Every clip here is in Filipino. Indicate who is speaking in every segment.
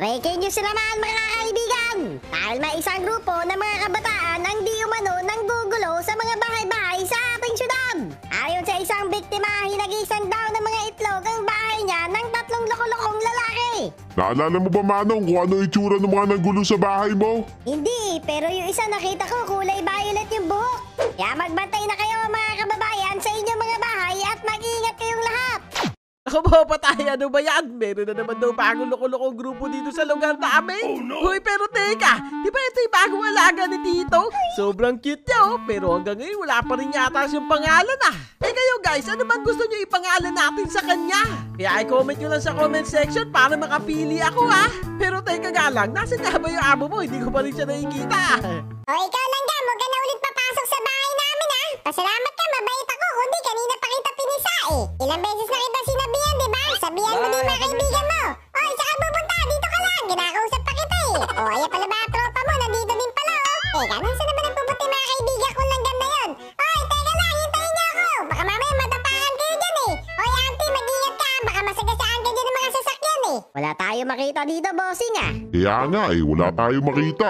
Speaker 1: Breaking news naman mga kaibigan! Dahil may isang grupo ng mga kabataan ang di umano nanggugulo sa mga bahay-bahay sa ating syudad. Ayon sa isang biktima, hinagisan daw ng mga itlog ang bahay niya ng 3 loko-lokong lalaki.
Speaker 2: Naalala mo ba, Manong, kung ano itsura ng mga nanggulo sa bahay mo?
Speaker 1: Hindi, pero yung isa nakita ko kulay violet yung buhok. Kaya magbantay na kayo mga kababayan sa inyong mga bahay at mag-iingat kayong lahat.
Speaker 3: Ako ba patay? Ano ba yan? Meron na naman daw bagong loko-lokong grupo dito sa lugar namin. Hoy, pero teka, di ba ito yung bagong alaga ni Tito? Sobrang cute niya oh, pero hanggang ngayon wala pa rin yata siyang pangalan ah. Eh kayo guys, ano bang gusto niyo ipangalan natin sa kanya? Kaya i-comment nyo lang sa comment section para makapili ako ah. Pero teka nga lang, nasan nga ba yung amo mo? Hindi ko pa rin siya nakikita.
Speaker 1: O ikaw lang ga, huwag ka na ulit papasok sa bahay namin ha. Pasalamat ka, mabait ako, kundi kanina pa kita pinisa eh. Ilang beses na kita sinabihan, di ba? Sabihan mo din mga kaibigan mo. Oy, saka pupunta, dito ka lang, ginakausap pa kita eh. O, ayan pala ba tropa mo, nandito din pala oh. Teka, nasa naman ang pupunta mga kaibigan kong langgam na yun? Oy, teka lang, hintayin niyo ako. Baka mamaya matapakan kayo dyan eh. Oy, auntie, mag-ingat ka, baka masagasaan ka dyan ng mga sasakyan eh. Wala tayo makita dito, bossing ah.
Speaker 2: Kaya nga eh, wala tayong makita.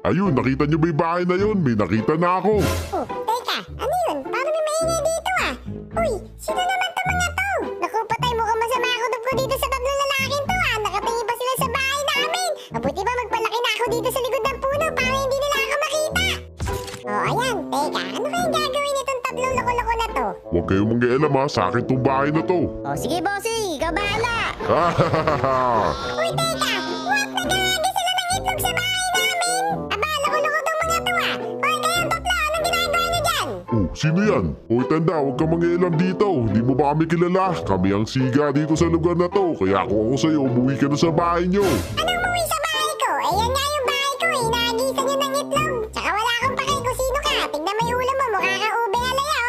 Speaker 2: Ayun, nakita niyo ba yung bahay na yun? May nakita na ako.
Speaker 1: Oh, teka, ano yun? Paano may maingay dito ah? Uy, sino naman to mga to? Naku, patay mo ka masama ako ko dito sa 3 lalaking to ah. Nakatingin pa sila sa bahay namin. Mabuti ba magpalaki na ako dito sa likod ng puno para hindi nila ako makita. Oh, ayan, teka, ano kayang gagawin itong 3 loko-loko na to?
Speaker 2: Huwag kayong manggialam ha, sa akin tong bahay na to.
Speaker 1: Oh, sige bossing, ikaw bahala. Uy, teka, what? Nagahagi sila ng itlog sa bahay namin. Aba, loko-loko tong mga to ah. Hoy, kayong 3, anong ginagawa niyo dyan?
Speaker 2: Sino yan? Hoy tanda, huwag kang manggialam dito. Hindi mo ba kami kilala? Kami ang siga dito sa lugar na to. Kaya kung ako sa'yo, umuwi ka na sa bahay nyo.
Speaker 1: Anong umuwi sa bahay ko? Eh, yan nga yung bahay ko eh. Inahagisan niyo ng itlog. Tsaka wala akong pakay kung sino ka. Tignan mo yung ulam mo, mukha kang ube alaya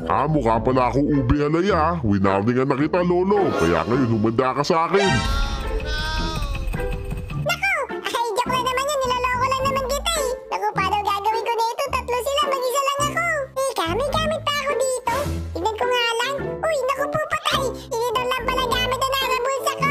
Speaker 1: oh.
Speaker 2: Mukha pala akong ube alaya. Winarningan na kita, lolo. Kaya ngayon, humanda ka sa akin.
Speaker 1: Naku! Ay, joke lang naman yun. Niloloko lang naman kita eh. Naku, paano gagawin ko nito? 3 sila, mag-isa lang ako. Teka, may gamit pa ako dito. Tignan ko nga lang. Uy, naku po patay. Inidor lang pala gamit na nasa bulsa ko.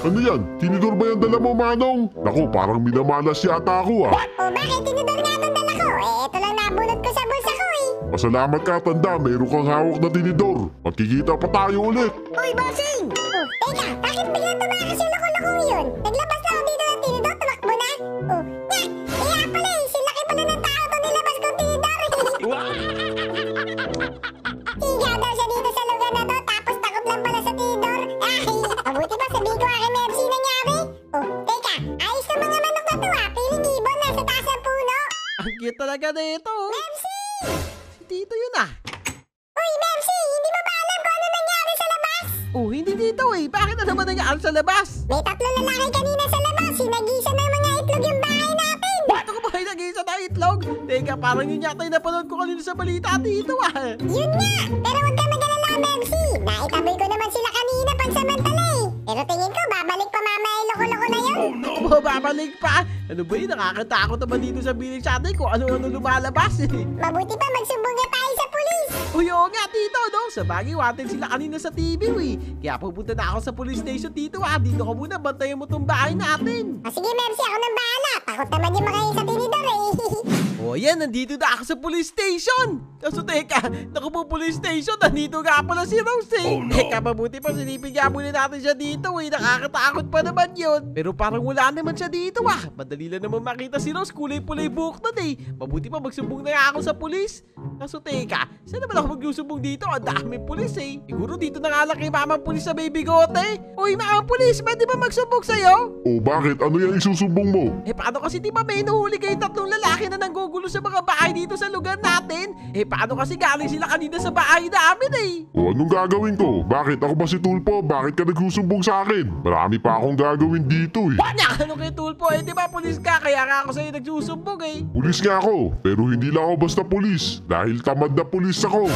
Speaker 2: Ano yan? Tinidor ba yung dala mo, Manong? Naku, parang minamalas yata ako ah.
Speaker 1: O bakit tinidor nga itong dala ko? Eh, ito lang nabunot ko sa bulsa ko eh.
Speaker 2: Pasalamat ka, tanda. Meron kang hawak na tinidor. Magkikita pa tayo ulit.
Speaker 1: Uy, bossing! Oh, teka, bakit biglang tumakas yung loko-lokong yun? Naglabas na ako dito ng tinidor, tumakbo na. Oh, nyak! Kaya pala eh, silaki pala ng tao itong nilabas kong tinidor. Sigaw daw siya dito sa lugar na to, tapos takot lang pala sa tinidor. Ay, mabuti pa sabihin ko kay Mercy nangyari. Oh, teka, ayos na mga manok na to ah. Piling ibon, nasa taas ng puno.
Speaker 3: Ang cute talaga na ito.
Speaker 1: Mercy!
Speaker 3: Si Tito yun ah.
Speaker 1: Uy, Mercy! Hindi mo ba alam kung ano nangyari sa labas?
Speaker 3: Oh, hindi dito eh. Bakit na naman nangyaan sa labas?
Speaker 1: May 3 lalaki kanina sa labas. Sinagisa ng mga itlog yung bahay natin.
Speaker 3: Ba't ako ba kayo nag-iisa na itlog? Teka, parang yun yata yung napanood ko kanina sa balita dito ah.
Speaker 1: Yun nga! Pero huwag ka mag-alala, Mercy. Naitaboy ko naman sila kanina pansamantala eh. Pero tingin ko, babalik pa mamaya yung loko-loko na yun.
Speaker 3: Oh, babalik pa. Ano ba yun? Nakakatakot naman dito sa village natin kung ano-ano lumalabas eh.
Speaker 1: Mabuti pa magsumbong nga tayo sa pulis.
Speaker 3: Uy, oo nga, Tito, no? Sa bagay, wanted sila kanina sa TV, eh. Kaya pupunta na ako sa police station, Tito, ah. Dito ka muna, bantayan mo tong bahay natin.
Speaker 1: Sige, Mercy, ako nang bahala. Takot naman yung mga sa tinidor eh.
Speaker 3: Oh, yan, nandito na ako sa police station. Kaso teka, naku po police station, nandito nga pala si Rose eh. Teka, mabuti pa, sinipigyan muna natin siya dito eh. Nakakatakot pa naman yun. Pero parang wala naman siya dito ah. Madali lang naman makita si Rose, kulay-pulay buhok nun eh. Mabuti pa, magsumbong na nga ako sa police. Kaso teka, saan naman ako magsusumbong dito? Ang dami pulis eh. Siguro dito na nga lang kay mamang pulis sa may bigote. Uy, mamang pulis, pwede ba magsumbong sa'yo?
Speaker 2: Oh, bakit? Ano yung isusumbong mo?
Speaker 3: Eh paano kasi di ba may nuhuli kayo 3 lalaki na nanggugulo sa mga bahay dito sa lugar natin? Eh paano kasi galing sila kanina sa bahay namin eh?
Speaker 2: O anong gagawin ko? Bakit? Ako ba si Tulpo? Bakit ka nagsusumbong sa akin? Marami pa akong gagawin dito eh.
Speaker 3: Ano kay Tulpo? Eh di ba pulis ka? Kaya nga ako sa'yo nagsusumbong eh.
Speaker 2: Pulis nga ako, pero hindi lang ako basta pulis. Dahil tamad na pulis ako.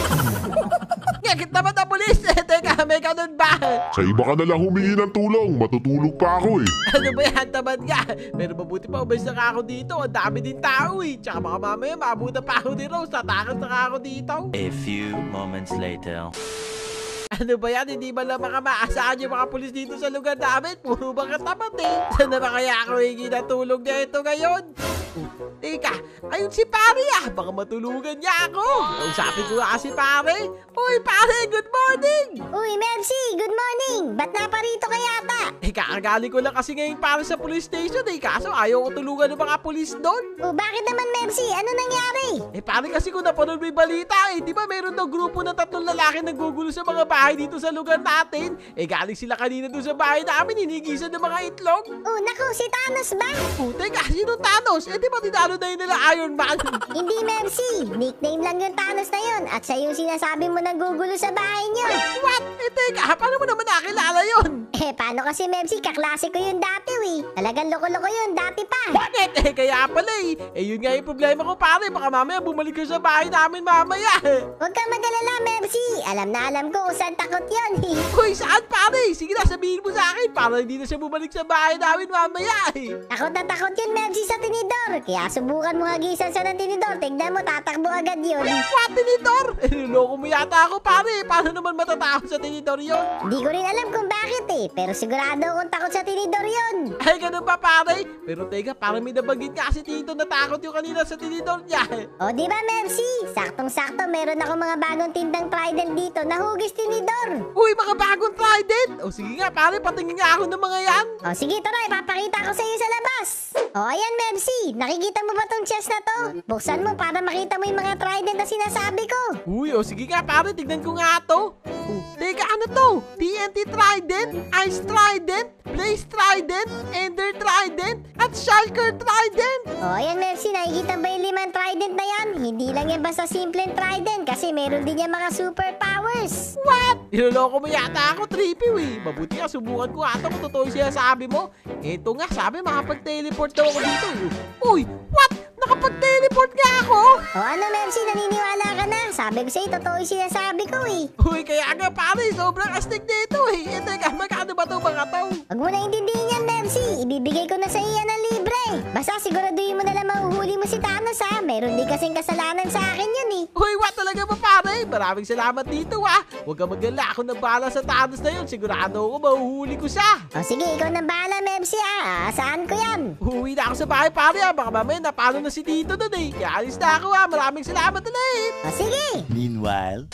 Speaker 3: Ngakit naman na pulis eh. Teka, may ganun ba?
Speaker 2: Sa iba ka na lang humingi ng tulong. Matutulog pa ako eh.
Speaker 3: Ano ba yan? Tamad ka. Pero mabuti pa umalis na ako dito. Ang dami din tao eh. Tsaka baka mamaya maabutan pa ako ni Rose. Tatakas na ako dito.
Speaker 4: A few moments later.
Speaker 3: Ano ba yan? Hindi ba lang maasahan yung mga pulis dito sa lugar namin? Puro ba katapat eh? Saan na ba kaya ako hingi na tulong na ito ngayon? Teka, ayun si pare ah. Baka matulungan niya ako. Usapin ko nga si pare. Uy pare, good morning!
Speaker 1: Uy, Mercy, good morning! Ba't naparito ka yata?
Speaker 3: Kakagaling ko lang kasi ngayon para sa police station eh. Kaso ayaw ko tulungan ng mga pulis doon.
Speaker 1: O bakit naman, Mercy? Ano nangyari?
Speaker 3: Pare kasi kung napanood mo yung balita di ba meron daw grupo ng 3 lalaki naggugulo sa mga bahay dito sa lugar natin? Galing sila kanina doon sa bahay namin, hinigisan ng mga itlog.
Speaker 1: Oh, naku, si Thanos ba?
Speaker 3: Teka, sinong Thanos? Di ba tinalo na yun nila Iron Man?
Speaker 1: Hindi, Mercy. Nickname lang yung Thanos na yun. At siya yung sinasabi mo nanggugulo sa bahay niyo.
Speaker 3: What? Teka, paano mo naman nakilala yun?
Speaker 1: Paano kasi, Mercy? Kaklase ko yun dati, Talagang loko-loko yun, dati pa.
Speaker 3: Bakit? Kaya pala yun nga yung problema ko pare. Baka mamaya bumalik ka sa bahay namin mamaya.
Speaker 1: Huwag ka mag-alala, Mercy. Alam na alam ko kung saan takot yun.
Speaker 3: Uy, saan pare? Sige na, sabihin mo sa akin para hindi na siya bumalik sa bahay namin mamaya
Speaker 1: Takot na takot yun, Mercy, sa tinidor. Kaya subukan mo hagisan sa ng tinidor. Tignan mo, tatakbo agad yun.
Speaker 3: What, tinidor? Niloko mo yata ako pare. Paano naman matatakot sa tinidor yun?
Speaker 1: Hindi ko rin alam kung bakit pero sigurado akong takot sa tinidor yun.
Speaker 3: Ay, ganun ba pare? Pero teka, parang may nabanggit nga si Tito na takot yung kanina sa tinidor niya.
Speaker 1: O di ba, Mercy? Saktong-sakto meron ako mga bagong tindang trident dito na hugis tinidor.
Speaker 3: Uy, mga bagong trident! O sige nga pare, patingin nga ako ng mga yan.
Speaker 1: O sige, tara, ipapakita ko sa iyo sa labas. O ayan, Mercy, nakikita mo ba tong chest na to? Buksan mo para makita mo yung mga trident na sinasabi ko.
Speaker 3: Uy, o sige nga pare, tignan ko nga to. Teka, ano to? TNT Trident, Ice Trident, Blaze Trident, Ender Trident, at Shulker Trident.
Speaker 1: O ayan, Mercy, nakikita ba yung 5 trident na yan? Hindi lang yan basta simpleng trident kasi meron din yan mga superpowers.
Speaker 3: What? Niloloko mo yata ako, trippy Mabuti ka, subukan ko ata kung totoo siya sabi mo. Eto nga, sabi makapag-teleport daw ako dito. Uy, what? Nakapag-teleport nga ako?
Speaker 1: O ano, Mercy, naniniwala ka na? Sabi ko sa'yo, totoo yung sinasabi ko
Speaker 3: Uy, kaya nga pare, sobrang astig dito Teka, magkano ba ito mga to?
Speaker 1: Huwag mo na intindihin yan, Mercy. Ibibigay ko na sa iyo ng libre. Basta siguraduhin mo na lang mahuhuli mo si Thanos, ha? Meron din kasing kasalanan sa akin yun,
Speaker 3: Uy, what talaga ba pare? Maraming salamat dito, Huwag ka magala, ako nang bahala sa Thanos na yun. Sigurado ako mahuhuli ko siya.
Speaker 1: O sige, ikaw nang bahala, Mercy, ha? Saan ko yan?
Speaker 3: Uwi na ako sa bahay, pare, Baka mamaya napalo na si Tito doon, Kaya alis na ako, Maraming salamat ulit.
Speaker 1: O sige.
Speaker 4: Meanwhile,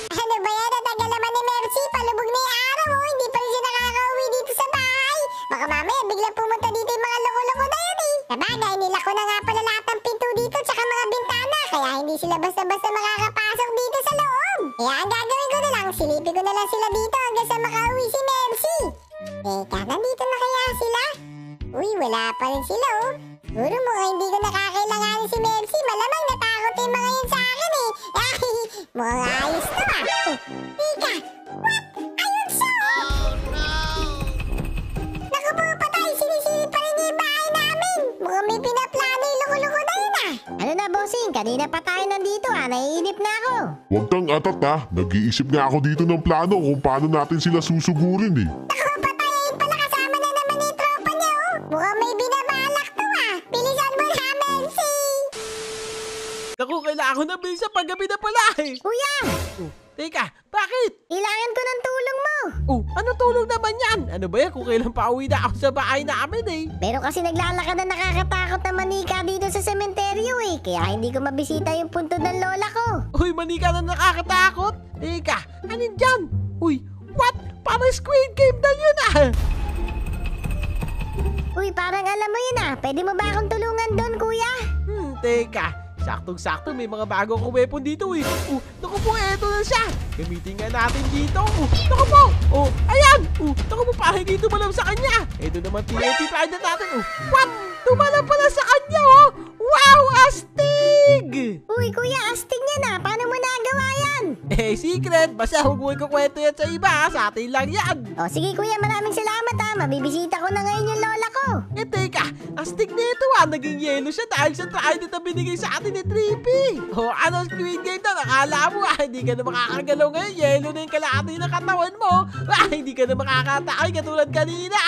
Speaker 1: Ano ba yan? Natagal naman ni Mercy. Palubog na yung araw, Hindi pa rin siya nakakauwi dito sa bahay. Baka mamaya biglang pumunta dito yung mga loko-loko na yun, Sabagay, nilako na nga pala lahat ng pinto dito tsaka mga bintana. Kaya hindi sila basta-basta makakapasok dito sa loob. Kaya ang gagawin ko na lang, silipin ko na lang sila dito hanggang sa makauwi si Mercy. Teka, nandito na kaya sila? Uy, wala pa rin sila, Siguro mukhang hindi ko nakakailanganin si Mercy. Malamang natakot yung mga yun sa akin, Mukhang ayos to, Teka, what? Ayun siya, Naku po, patay. Sinisilip pa rin niya yung bahay namin. Mukhang may pinaplano yung loko-loko na yun, Ano na, bossing? Kanina pa tayo nandito, Naiinip na ako.
Speaker 2: Huwag kang atat ha. Nag-iisip nga ako dito ng plano kung paano natin sila susugurin
Speaker 1: Naku, patay. Ayun pala, kasama na naman yung tropa niya, Mukhang may binabalak to, Bilisan mo na, Mercy.
Speaker 3: Naku, kailangan ko na bilis sa paggabi na pala,
Speaker 1: Kuya,
Speaker 3: Teka, bakit?
Speaker 1: kailangan ko ng tulong mo.
Speaker 3: Ano tulong naman yan? Ano ba yan kung kailan pa uwi na ako sa bahay namin,
Speaker 1: Pero kasi naglalakad na nakakatakot na manika dito sa sementeryo, Kaya hindi ko mabisita yung puntod ng lola ko.
Speaker 3: Uy, manika na nakakatakot. Teka, anin dyan? Uy, what? Parang Squid Game na yun,
Speaker 1: Uy, parang alam mo yun, Pwede mo ba akong tulungan doon, kuya?
Speaker 3: Teka. Saktong-sakto, may mga bago akong weapon dito, Naku po, eto na siya. Gamitin nga natin dito. Naku po. Ayan. Naku po, parang hindi tumalam sa kanya. Eto naman, TNT Trident natin. What? Tumalam pala sa kanya, Wow, astig!
Speaker 1: Uy, kuya, astig niya Paano mo nagawa yan?
Speaker 3: Secret. Basta huwag mo ikukwento yan sa iba, Sa atin lang yan.
Speaker 1: O sige, kuya, maraming salamat, Mabibisita ko na ngayon yung lola ko.
Speaker 3: Teka, astig nito, Naging yelo siya dahil sa trident na binigay sa atin ni Trippy. Ano, Squid Game na? Nakala mo, hindi ka na makakagalaw ngayon. Yelo na yung kalahati ng katawan mo. Hindi ka na makakatakay katulad kanina,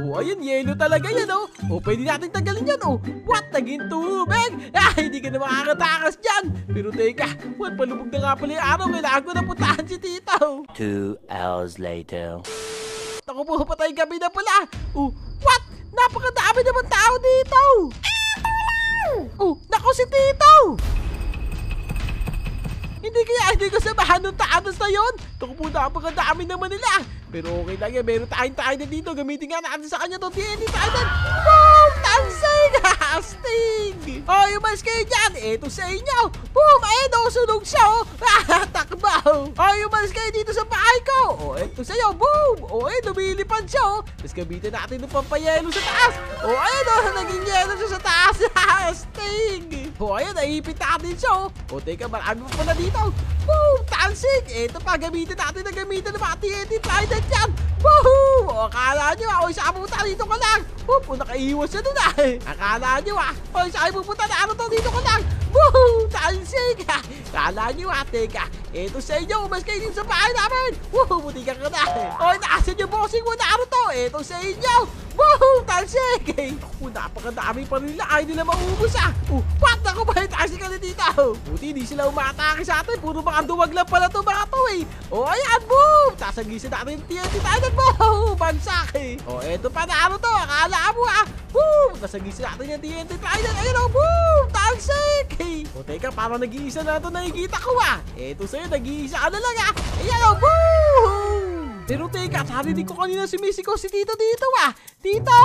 Speaker 3: Oh, ayun, yellow talaga yan, oh. Oh, pwede natin tanggalin yan, oh. What? Naging tubig? Ah, hindi ka na makakatakas dyan. Pero teka, what? Palubog na nga pala yung araw. Kailangan ko na puntahan si Tito.
Speaker 4: 2 hours later.
Speaker 3: Naku po, patay gabi na pala. Oh, what? Napakadami naman tao dito. Oh, naku si Tito. Hindi ko sabahan nung taanos na yun. Naku po, napakadami naman nila. Pero okay lang yan, meron tayong na dito. Gamitin nga natin sa kanya to TNT Titan. Boom! Tansig! Sting! Oh, umalis kayo dyan. Ito sa inyo. Boom! Ayun, oh, sunog siya, oh. Takbaw! Oh, umalis kayo dito sa bahay ko. Oh, ito sa'yo. Boom! Oh, ayun, lumilipad siya, oh. Tapos gamitin natin ng pampayelo sa taas. Oh, ayun, oh, naging yelo siya sa taas. Sting! Oh, ayun, naipit natin siya, oh. Oh, teka, marami pa pala dito. Boom! Tansig! Ito pa, gamitin natin ng mga TNT Titan dyan. Boom! O, akala nyo, o, isa pupunta dito ka lang. Boom! O, nakaiwas siya dun, akala nyo, o, isa pupunta na, dito ka lang. Boom! Tansig! Akala nyo, teka, ito sa inyo, umas kayo dito sa bahay namin. Boom! Buti ka na. O, naasan yung bossing mo, ito sa inyo. Boom! Tansig! Ako, napakadami pa nila. Ay, nila maubos, what? Ako ba yung tansig ka na dito? Buti, hindi sila umatake sa atin. Puro mga duwag lang pala ito, mga to, O, ayan, boom! Tasagisan natin yung TNT Titan, boom! Bansak, O, eto pa na, to? Akala mo, boom! Tasagisan natin yung TNT Titan. Ayun, boom! Tansig! O, teka, parang nag-iisa na ito nakikita ko, Eto sa'yo, nag-iisa ka na lang, Ayan, boom! Pero teka, narinig ko kanina sumisikaw si Tito dito, Tito!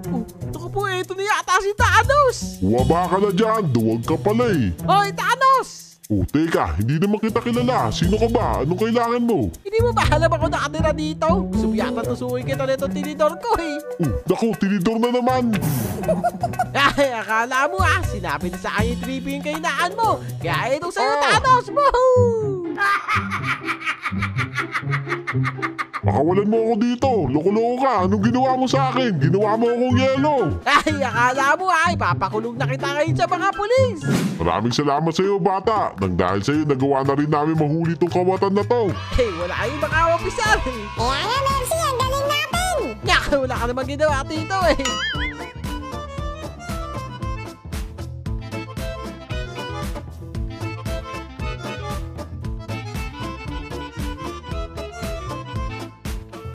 Speaker 3: Oh, naku po, eto na yata si Thanos!
Speaker 2: Waba ka na dyan, duwag ka pala eh.
Speaker 3: Hoy, Thanos!
Speaker 2: Oh, teka, hindi naman kita kilala. Sino ka ba? Anong kailangan mo?
Speaker 3: Hindi mo ba alam ako nakatira dito? Gusto mo yata tusukin kita nito tinidor ko,
Speaker 2: Oh, naku, tinidor na naman.
Speaker 3: Ay, akala mo, sinabi na sa akin yung trippy yung kainaan mo. Kaya ito sa'yo, Thanos! Boom!
Speaker 2: Makawalan mo ako dito. Loko-loko ka. Anong ginawa mo sa akin? Ginawa mo akong yelo.
Speaker 3: Ay, akala mo, papakulong na kita ngayon sa mga pulis.
Speaker 2: Maraming salamat sa iyo, bata. Nang dahil sa iyo, nagawa na rin namin mahuli tong kawatan na to.
Speaker 3: Hey, wala kayong mga opisal.
Speaker 1: Kaya nga, Mercy, ang galing natin.
Speaker 3: Wala ka naman ginawa dito,